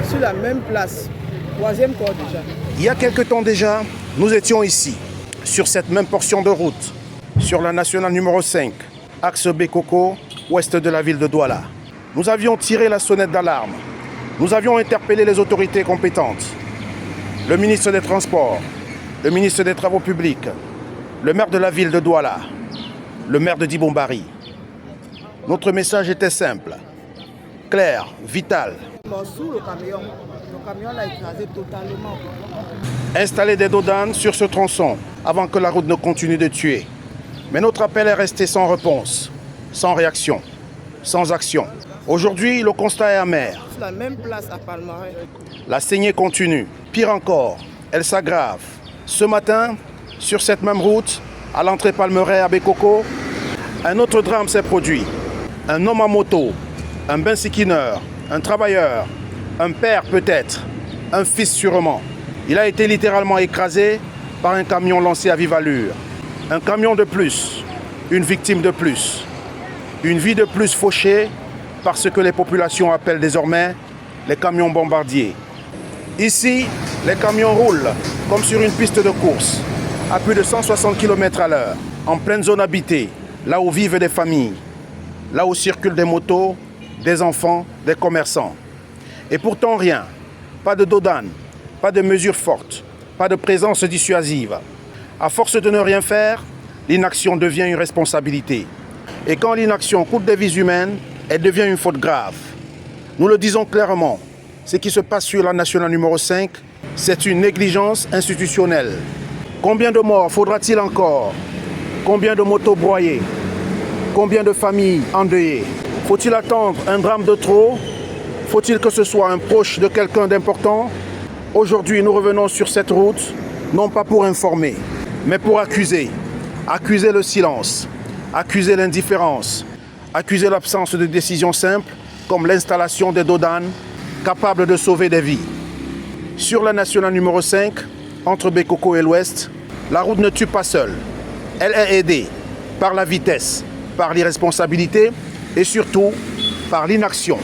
Sur la même place, troisième corps déjà. Il y a quelque temps déjà, nous étions ici, sur cette même portion de route, sur la nationale numéro 5, axe Bekoko, ouest de la ville de Douala. Nous avions tiré la sonnette d'alarme. Nous avions interpellé les autorités compétentes, le ministre des Transports, le ministre des Travaux publics, le maire de la ville de Douala, le maire de Dibombari. Notre message était simple, clair, vital. Sous le camion l'a écrasé totalement. Installer des dodanes sur ce tronçon avant que la route ne continue de tuer. Mais notre appel est resté sans réponse, sans réaction, sans action. Aujourd'hui, le constat est amer. Sur la même place à Palmarin. La saignée continue. Pire encore, elle s'aggrave. Ce matin, sur cette même route, à l'entrée Palmeraie à Bekoko, un autre drame s'est produit. Un homme à moto, un bensikineur, un travailleur, un père peut-être, un fils sûrement. Il a été littéralement écrasé par un camion lancé à vive allure. Un camion de plus, une victime de plus, une vie de plus fauchée par ce que les populations appellent désormais les camions bombardiers. Ici, les camions roulent comme sur une piste de course, à plus de 160 km/h, en pleine zone habitée, là où vivent des familles, là où circulent des motos, des enfants, des commerçants. Et pourtant rien, pas de dodane, pas de mesures fortes, pas de présence dissuasive. À force de ne rien faire, l'inaction devient une responsabilité. Et quand l'inaction coûte des vies humaines, elle devient une faute grave. Nous le disons clairement, ce qui se passe sur la nationale numéro 5, c'est une négligence institutionnelle. Combien de morts faudra-t-il encore? Combien de motos broyées? Combien de familles endeuillées? Faut-il attendre un drame de trop? Faut-il que ce soit un proche de quelqu'un d'important? Aujourd'hui, nous revenons sur cette route, non pas pour informer, mais pour accuser. Accuser le silence, accuser l'indifférence, accuser l'absence de décisions simples, comme l'installation des dodanes, capables de sauver des vies. Sur la nationale numéro 5, entre Bekoko et l'Ouest, la route ne tue pas seule. Elle est aidée par la vitesse, par l'irresponsabilité et surtout par l'inaction.